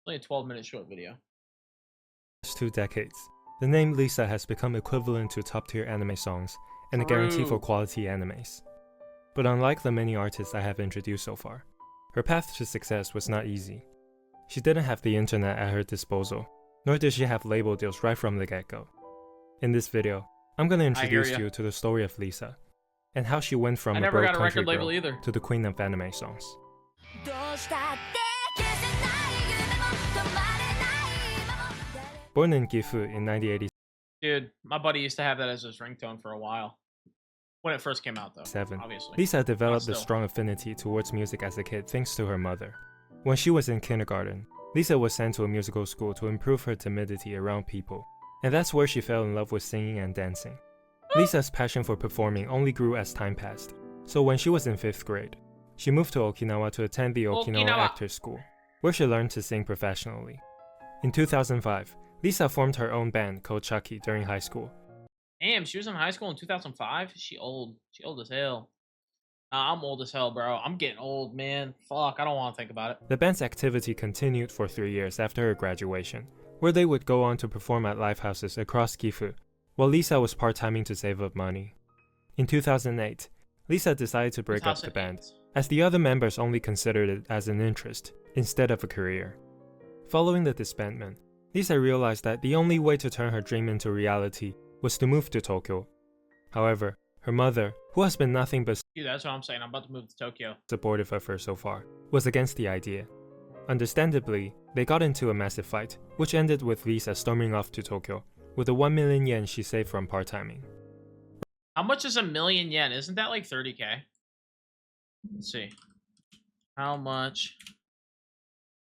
Only a 12-minute short video. Last 2 decades, the name Lisa has become equivalent to top-tier anime songs and a guarantee for True. quality animes. But unlike the many artists I have introduced so far, her path to success was not easy. She didn't have the internet at her disposal, nor did she have label deals right from the get-go. In this video, I'm gonna introduce you to the story of Lisa, and how she went from I a never broke got a country record label girl either. to the queen of anime songs. Born in Gifu in 1987, Dude, my buddy used to have that as his ringtone for a while. When it first came out, though, obviously. Lisa developed a still. strong affinity towards music as a kid thanks to her mother. When she was in kindergarten, Lisa was sent to a musical school to improve her timidity around people, and that's where she fell in love with singing and dancing. Lisa's passion for performing only grew as time passed, so when she was in 5th grade, she moved to Okinawa to attend the Okinawa Actors School, where she learned to sing professionally. In 2005, Lisa formed her own band called Chucky during high school. Damn, she was in high school in 2005? She old. She old as hell. I'm old as hell, bro. I'm getting old, man. Fuck, I don't want to think about it. The band's activity continued for 3 years after her graduation, where they would go on to perform at live houses across Gifu, while Lisa was part-timing to save up money. In 2008, Lisa decided to break up the band, as the other members only considered it as an interest, instead of a career. Following the disbandment, Lisa realized that the only way to turn her dream into reality was to move to Tokyo. However, her mother, who has been nothing but Dude, that's what I'm saying. I'm about to move to Tokyo. Supportive of her so far, was against the idea. Understandably, they got into a massive fight, which ended with Lisa storming off to Tokyo, with the 1 million yen she saved from part-timing. How much is 1,000,000 yen? Isn't that like 30K? Let's see. How much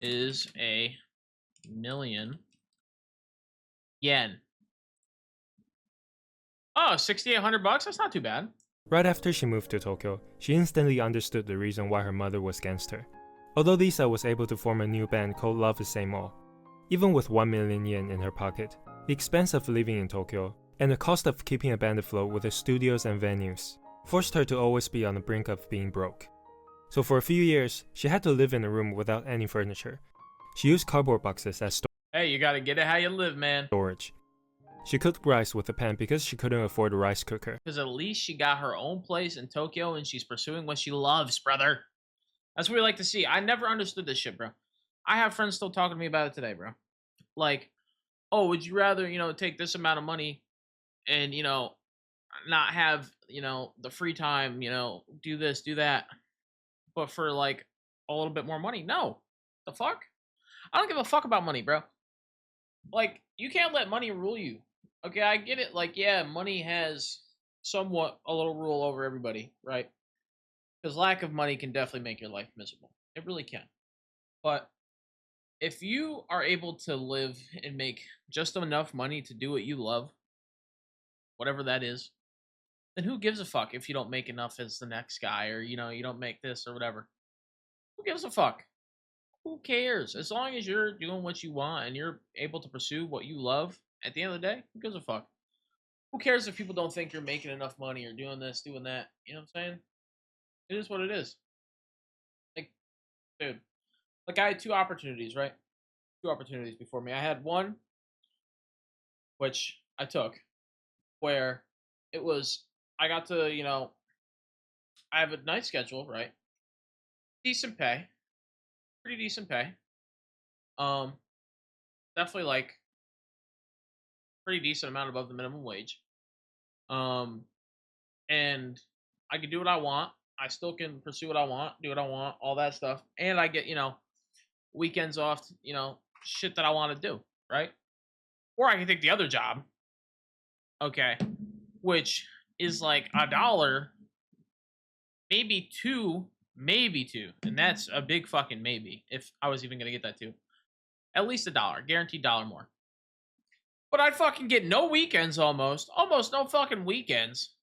is 1,000,000 yen? Oh, 6,800 bucks? That's not too bad. Right after she moved to Tokyo, she instantly understood the reason why her mother was against her. Although Lisa was able to form a new band called Love is Same All, even with 1 million yen in her pocket, the expense of living in Tokyo, and the cost of keeping a band afloat with the studios and venues, forced her to always be on the brink of being broke. So for a few years, she had to live in a room without any furniture. She used cardboard boxes as Hey, you gotta get it how you live, man. storage. She cooked rice with a pan because she couldn't afford a rice cooker. Because at least she got her own place in Tokyo and she's pursuing what she loves, brother. That's what we like to see. I never understood this shit, bro. I have friends still talking to me about it today, bro. Like, oh, would you rather, take this amount of money and, not have, the free time, do this, do that, but for like a little bit more money? No. The fuck? I don't give a fuck about money, bro. Like, you can't let money rule you. Okay, I get it. Like, yeah, money has somewhat a little rule over everybody, right? Because lack of money can definitely make your life miserable. It really can. But if you are able to live and make just enough money to do what you love, whatever that is, then who gives a fuck if you don't make enough as the next guy, or you don't make this or whatever? Who gives a fuck? Who cares? As long as you're doing what you want and you're able to pursue what you love, at the end of the day, who gives a fuck? Who cares if people don't think you're making enough money or doing this, doing that? You know what I'm saying? It is what it is. Like, dude, like I had 2 opportunities, right? 2 opportunities before me. I had one, which I took, where it was, I got to, I have a nice schedule, right? Decent pay. Pretty decent pay. Definitely like pretty decent amount above the minimum wage. And I can do what I want. I still can pursue what I want, do what I want, all that stuff. And I get, weekends off, shit that I want to do, right? Or I can take the other job, okay, which is like $1, maybe two, and that's a big fucking maybe if I was even gonna get that too. At least $1, guaranteed dollar more. But I'd fucking get no weekends almost no fucking weekends,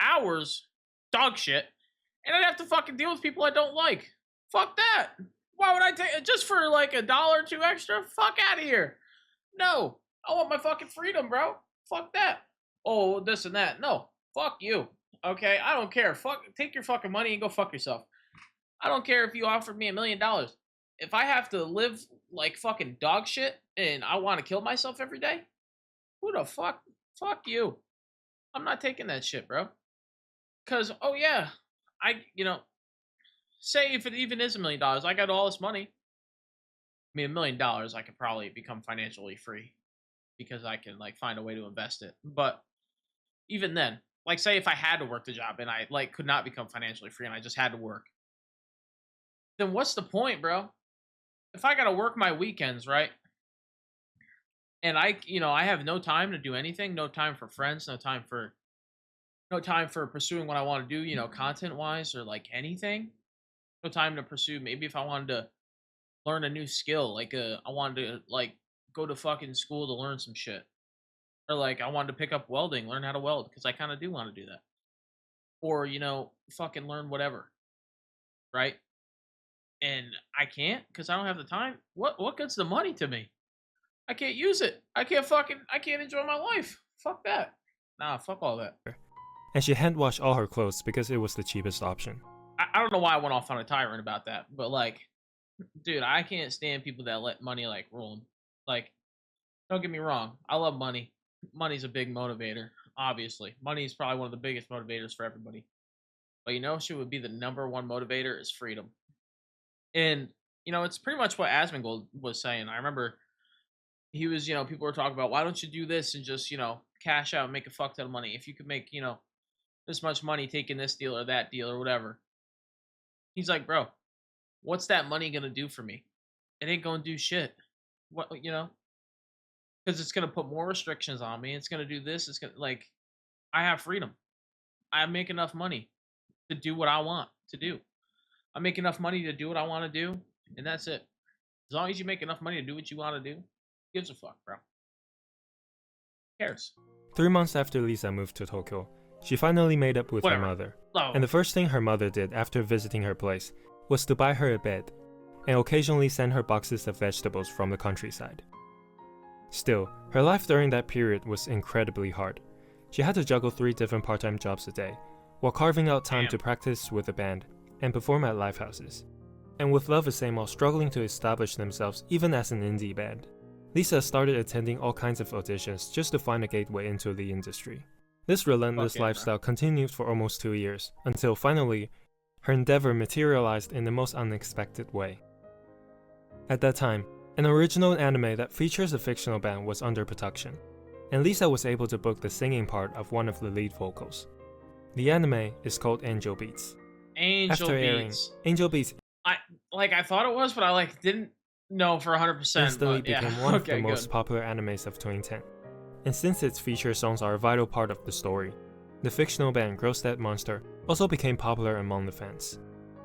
hours, dog shit, and I'd have to fucking deal with people I don't like. Fuck that. Why would I take it just for like $1 or 2 extra? Fuck out of here. No, I want my fucking freedom, bro. Fuck that. Oh, this and that. No, fuck you. Okay, I don't care. Fuck, take your fucking money and go fuck yourself. I don't care if you offered me $1,000,000. if I have to live like fucking dog shit and I want to kill myself every day, who the fuck? Fuck you. I'm not taking that shit, bro. Cause oh yeah, say if it even is $1 million, I got all this money. I mean, $1 million, I could probably become financially free because I can like find a way to invest it. But even then, like say if I had to work the job and I like could not become financially free and I just had to work, then what's the point, bro? If I gotta work my weekends, right? And I have no time to do anything, no time for friends, no time for pursuing what I want to do, content wise or like anything. No time to pursue maybe if I wanted to learn a new skill, like I wanted to like go to fucking school to learn some shit. Or like I wanted to pick up welding, learn how to weld, because I kind of do want to do that. Or, fucking learn whatever. Right? And I can't because I don't have the time. What gets the money to me? I can't use it. I can't enjoy my life. Fuck that. Nah, fuck all that. And she hand washed all her clothes because it was the cheapest option. I don't know why I went off on a tyrant about that, but like, dude, I can't stand people that let money like rule them. Like, don't get me wrong, I love money. Money's a big motivator, obviously. Money is probably one of the biggest motivators for everybody. But shit would be the number one motivator is freedom. And it's pretty much what Asmongold was saying. I remember he was, people were talking about why don't you do this and just, cash out and make a fuck ton of money. If you could make, this much money taking this deal or that deal or whatever. He's like, bro, what's that money gonna do for me? It ain't gonna do shit. What because it's gonna put more restrictions on me. It's gonna do this. It's gonna like, I have freedom. I make enough money to do what I want to do. I make enough money to do what I want to do, and that's it. As long as you make enough money to do what you want to do, who gives a fuck, bro? Who cares? 3 months after Lisa moved to Tokyo, she finally made up with her mother. Oh. And the first thing her mother did after visiting her place was to buy her a bed, and occasionally send her boxes of vegetables from the countryside. Still, her life during that period was incredibly hard. She had to juggle 3 different part-time jobs a day, while carving out time to practice with a band and perform at live houses. And with Love is Same while struggling to establish themselves even as an indie band, Lisa started attending all kinds of auditions just to find a gateway into the industry. This relentless lifestyle continued for almost 2 years, until finally, her endeavor materialized in the most unexpected way. At that time, an original anime that features a fictional band was under production, and Lisa was able to book the singing part of one of the lead vocals. The anime is called Angel Beats. Angel Beats. Angel Beats. I thought it was, but I didn't know for 100%. Instantly became one of the most popular animes of 2010. And since its feature songs are a vital part of the story, the fictional band Girls Dead Monster also became popular among the fans.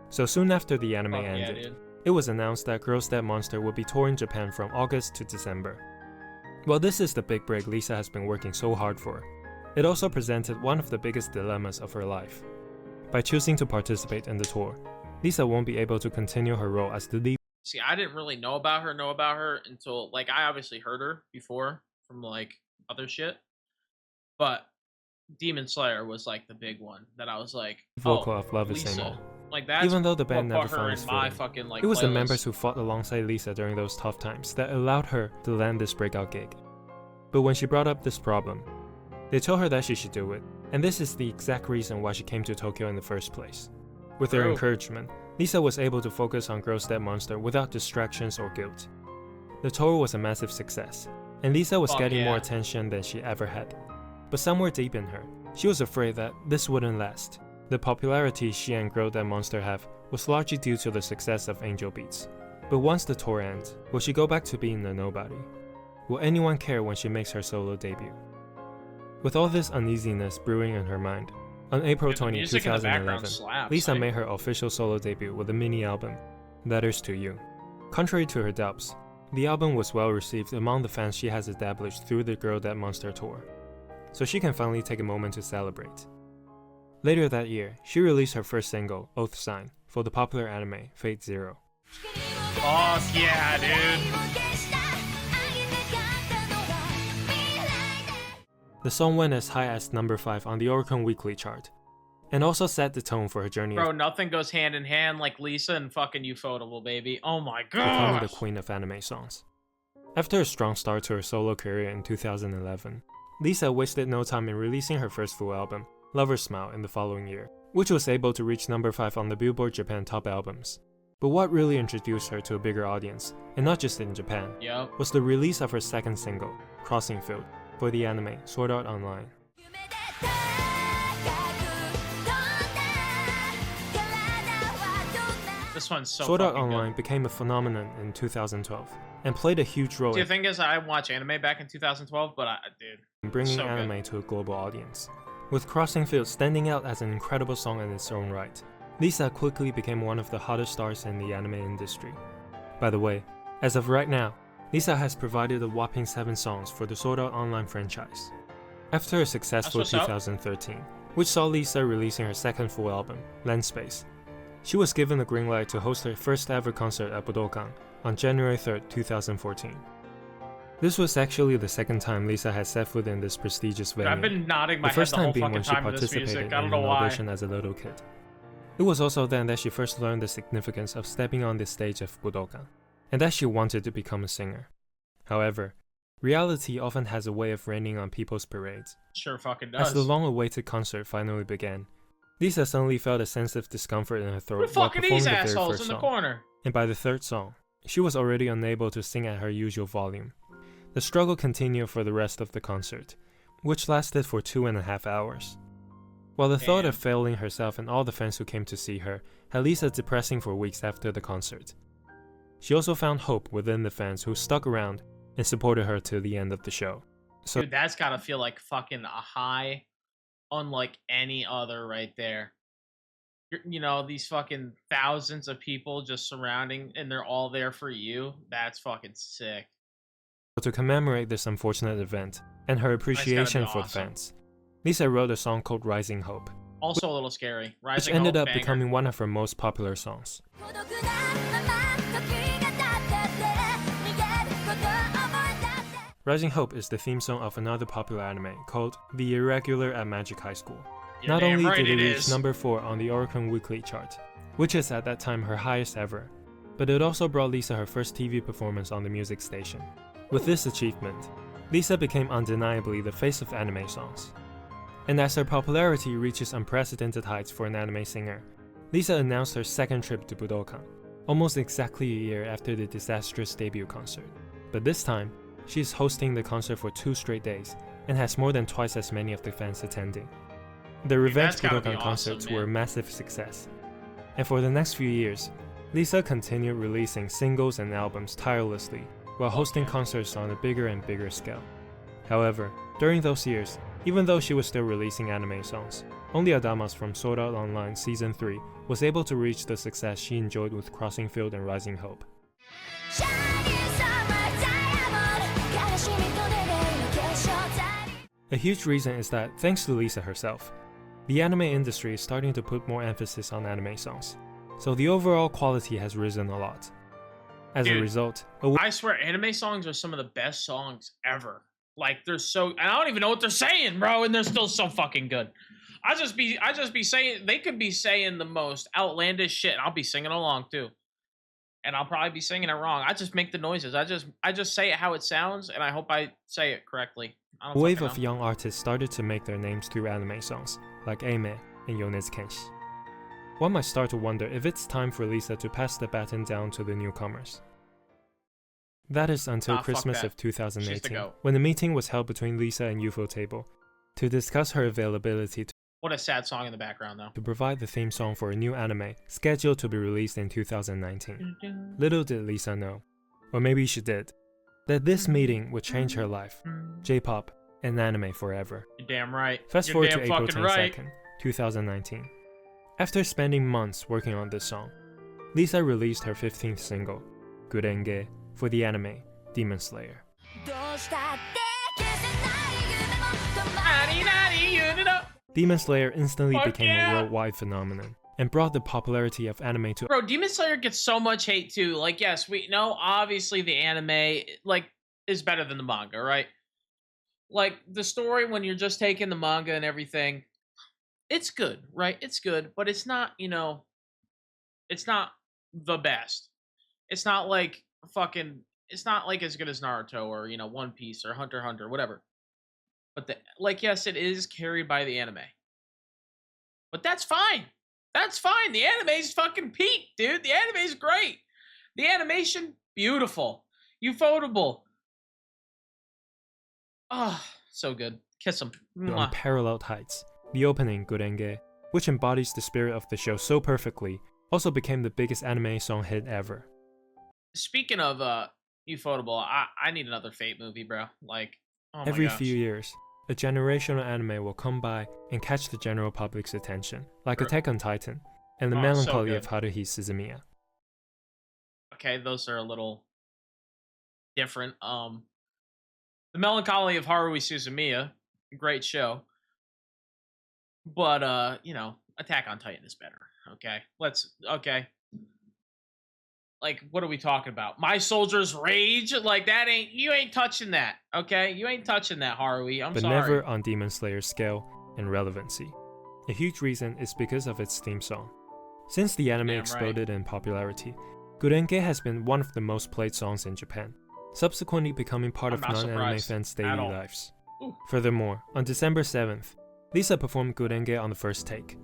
So soon after the anime ended, it was announced that Girls Dead Monster would be touring Japan from August to December. While this is the big break Lisa has been working so hard for, it also presented one of the biggest dilemmas of her life. By choosing to participate in the tour, Lisa won't be able to continue her role as the lead. See, I didn't really know about her until, I obviously heard her before from, other shit. But Demon Slayer was, the big one that I was like, vocal of Love is Lisa. Same. That's even though the band never found its footing, it was playlist. The members who fought alongside Lisa during those tough times that allowed her to land this breakout gig. But when she brought up this problem, they told her that she should do it, and this is the exact reason why she came to Tokyo in the first place. With their encouragement, Lisa was able to focus on Girls Dead Monster without distractions or guilt. The tour was a massive success, and Lisa was getting more attention than she ever had. But somewhere deep in her, she was afraid that this wouldn't last. The popularity she and Girls Dead Monster have was largely due to the success of Angel Beats. But once the tour ends, will she go back to being a nobody? Will anyone care when she makes her solo debut? With all this uneasiness brewing in her mind, on April 20, 2011, Lisa made her official solo debut with a mini-album, Letters to You. Contrary to her doubts, the album was well received among the fans she has established through the Girls Dead Monster tour, so she can finally take a moment to celebrate. Later that year, she released her first single, Oath Sign, for the popular anime Fate Zero. Fuck yeah, dude! The song went as high as number 5 on the Oricon Weekly chart, and also set the tone for her journey Bro, of nothing goes hand in hand like Lisa and fucking Ufotable, baby. Oh my becoming the god. queen of anime songs. After a strong start to her solo career in 2011, Lisa wasted no time in releasing her first full album, Lover's Smile, in the following year, which was able to reach number 5 on the Billboard Japan Top Albums. But what really introduced her to a bigger audience, and not just in Japan, was the release of her second single, Crossing Field, for the anime Sword Art Online. This one's so Sword Art fucking Online good. became a phenomenon in 2012, and played a huge role See, the thing is, I didn't watch anime back in 2012, but dude, in bringing so anime good. to a global audience. With Crossing Field standing out as an incredible song in its own right, Lisa quickly became one of the hottest stars in the anime industry. By the way, as of right now, Lisa has provided a whopping 7 songs for the Sword Art Online franchise. After a successful That's what's up. 2013, which saw Lisa releasing her second full album, Lens Space, she was given the green light to host her first ever concert at Budokan on January 3, 2014. This was actually the second time Lisa had set foot in this prestigious venue. I've been nodding my The first head the time whole being fucking when she time to this participated music. in I don't an know why. audition as a little kid. It was also then that she first learned the significance of stepping on the stage of Budokan, and that she wanted to become a singer. However, reality often has a way of raining on people's parades. Sure fucking does. As the long-awaited concert finally began, Lisa suddenly felt a sense of discomfort in her Who throat the while fuck are performing these the very assholes first in the song. corner? And by the third song, she was already unable to sing at her usual volume. The struggle continued for the rest of the concert, which lasted for 2.5 hours. While the thought of failing herself and all the fans who came to see her had Lisa depressing for weeks after the concert, she also found hope within the fans who stuck around and supported her to the end of the show. So Dude, that's gotta feel like fucking a high unlike any other right there. You know, these fucking thousands of people just surrounding and they're all there for you. That's fucking sick. to commemorate this unfortunate event and her appreciation for the awesome. fans, Lisa wrote a song called Rising Hope, Also a little scary. which Rising ended Hope, up banger. becoming one of her most popular songs. Rising Hope is the theme song of another popular anime called The Irregular at Magic High School. You're Not damn only right did it it reach is. number 4 on the Oricon Weekly chart, which is at that time her highest ever, but it also brought Lisa her first TV performance on the music station. With this achievement, Lisa became undeniably the face of anime songs. And as her popularity reaches unprecedented heights for an anime singer, Lisa announced her second trip to Budokan, almost exactly a year after the disastrous debut concert. But this time, she is hosting the concert for 2 straight days and has more than twice as many of the fans attending. The revenge that's gotta be Budokan awesome, concerts were a man. massive success. And for the next few years, Lisa continued releasing singles and albums tirelessly while hosting concerts on a bigger and bigger scale. However, during those years, even though she was still releasing anime songs, only Adamas from Sword Art Online Season 3 was able to reach the success she enjoyed with Crossing Field and Rising Hope. A huge reason is that, thanks to Lisa herself, the anime industry is starting to put more emphasis on anime songs, so the overall quality has risen a lot. As a Dude, result, I swear, anime songs are some of the best songs ever. Like they're so, and I don't even know what they're saying, bro, and they're still so fucking good. I just be saying they could be saying the most outlandish shit, and I'll be singing along too, and I'll probably be singing it wrong. I just make the noises. I just say it how it sounds, and I hope I say it correctly. I a don't wave fucking of know. young artists started to make their names through anime songs, like Aime and Yonezu Kenshi. One might start to wonder if it's time for Lisa to pass the baton down to the newcomers. That is until Nah, fuck Christmas that. of 2018, goat. when a meeting was held between Lisa and Ufotable to discuss her availability What a sad song in the background, though. to provide the theme song for a new anime scheduled to be released in 2019. Little did Lisa know, or maybe she did, that this meeting would change her life, J-pop, and anime forever. You're damn right. Fast You're forward to damn April fucking 22nd, right. 2019. After spending months working on this song, Lisa released her 15th single, Gurenge, for the anime Demon Slayer. Demon Slayer instantly Fuck became yeah! a worldwide phenomenon and brought the popularity of anime to Bro, Demon Slayer gets so much hate too. Like, yes, we know obviously the anime like is better than the manga, right? Like the story when you're just taking the manga and everything, It's good, right? It's good, but it's not, it's not the best. It's not like fucking it's not like as good as Naruto or, One Piece or Hunter x Hunter, whatever. But yes, it is carried by the anime. But that's fine. That's fine. The anime's fucking peak, dude. The anime's great. The animation, beautiful. Ufotable. Oh, so good. Kiss him. Mwah. Unparalleled heights. The opening, Gurenge, which embodies the spirit of the show so perfectly, also became the biggest anime song hit ever. Speaking of Ufotable, I need another Fate movie, bro. Like, oh my Every gosh. few years, a generational anime will come by and catch the general public's attention, like Attack on Titan and The Melancholy so of Haruhi Suzumiya. Okay, those are a little different. The Melancholy of Haruhi Suzumiya, great show. But Attack on Titan is better. Okay. Like, what are we talking about? My Soldier's Rage? Like, you ain't touching that, okay? You ain't touching that, Haruhi. I'm but sorry. But never on Demon Slayer's scale and relevancy. A huge reason is because of its theme song. Since the anime exploded in popularity, Gurenge has been one of the most played songs in Japan, subsequently becoming part of non-anime fans' daily lives. Ooh. Furthermore, on December 7th, Lisa performed Gurenge on the first take.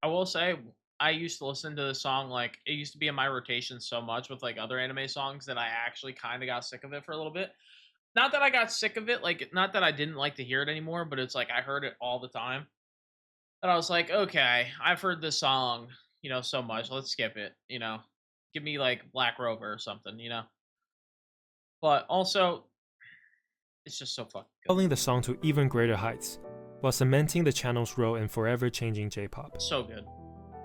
I will say, I used to listen to the song, like, it used to be in my rotation so much with, like, other anime songs that I actually kind of got sick of it for a little bit. Not that I got sick of it, like, not that I didn't like to hear it anymore, but it's like I heard it all the time. And I was like, okay, I've heard this song, so much, let's skip it, Give me, like, Black Rover or something, But also, it's just so fucking good. Propelling the song to even greater heights, while cementing the channel's role in forever changing J-pop. So good.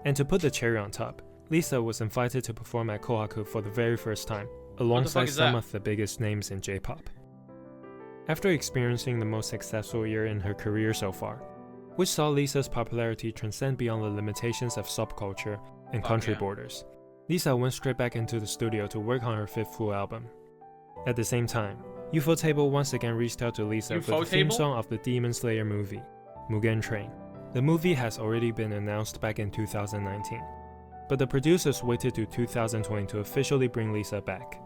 And to put the cherry on top, Lisa was invited to perform at Kohaku for the very first time, alongside some of the biggest names in J-pop. After experiencing the most successful year in her career so far, which saw Lisa's popularity transcend beyond the limitations of subculture and country borders, Lisa went straight back into the studio to work on her fifth full album. At the same time, Ufotable once again reached out to Lisa for the theme song of the Demon Slayer movie, Mugen Train. The movie has already been announced back in 2019, but the producers waited to 2020 to officially bring Lisa back.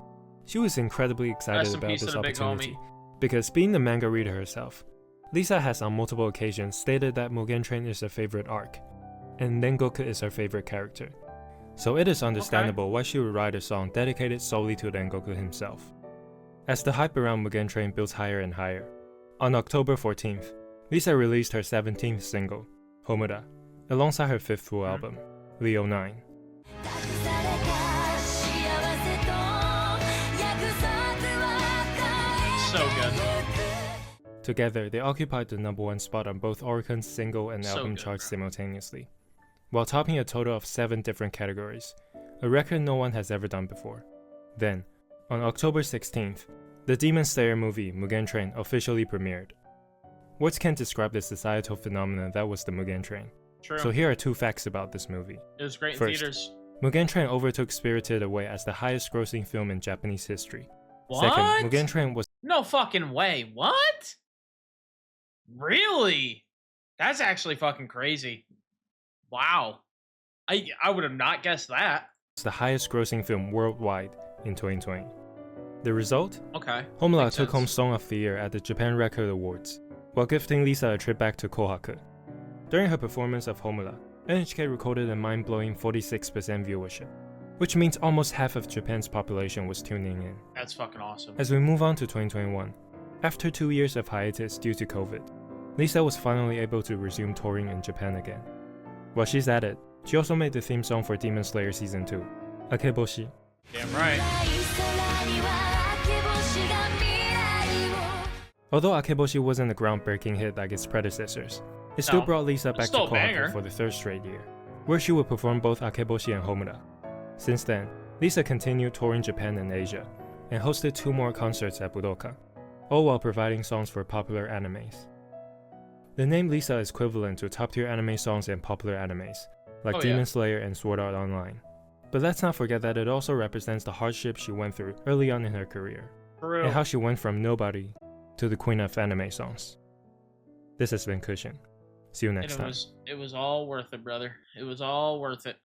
She was incredibly excited about this opportunity, because being the manga reader herself, Lisa has on multiple occasions stated that Mugen Train is her favorite arc, and Rengoku is her favorite character. So it is understandable why she would write a song dedicated solely to Rengoku himself. As the hype around Mugen Train builds higher and higher, on October 14th, Lisa released her 17th single, Homura, alongside her fifth full album, Leo 9. So good. Together, they occupied the #1 spot on both Oricon's single and album charts simultaneously, while topping a total of 7 different categories, a record no one has ever done before. Then, on October 16th, the Demon Slayer movie Mugen Train officially premiered. Words can't describe the societal phenomenon that was the Mugen Train. True. So here are 2 facts about this movie. It was great in First, theaters. Mugen Train overtook Spirited Away as the highest grossing film in Japanese history. What? Second, Mugen Train was no fucking way. What? Really? That's actually fucking crazy. Wow. I would have not guessed that. the highest grossing film worldwide in 2020. The result? Okay. Homura took home Song of the Year at the Japan Record Awards, while gifting Lisa a trip back to Kohaku. During her performance of Homura, NHK recorded a mind-blowing 46% viewership, which means almost half of Japan's population was tuning in. That's fucking awesome. As we move on to 2021, after 2 years of hiatus due to COVID, Lisa was finally able to resume touring in Japan again. While she's at it, she also made the theme song for Demon Slayer Season 2, Akeboshi. Damn right. Although Akeboshi wasn't a groundbreaking hit like its predecessors, it still brought Lisa back to Kohaku for the 3rd straight year, where she would perform both Akeboshi and Homura. Since then, Lisa continued touring Japan and Asia, and hosted 2 more concerts at Budokan, all while providing songs for popular animes. The name Lisa is equivalent to top-tier anime songs and popular animes, like Demon Slayer and Sword Art Online. But let's not forget that it also represents the hardship she went through early on in her career, and how she went from nobody to the queen of anime songs. This has been Cushion. See you And next time. it was all worth it, brother. It was all worth it.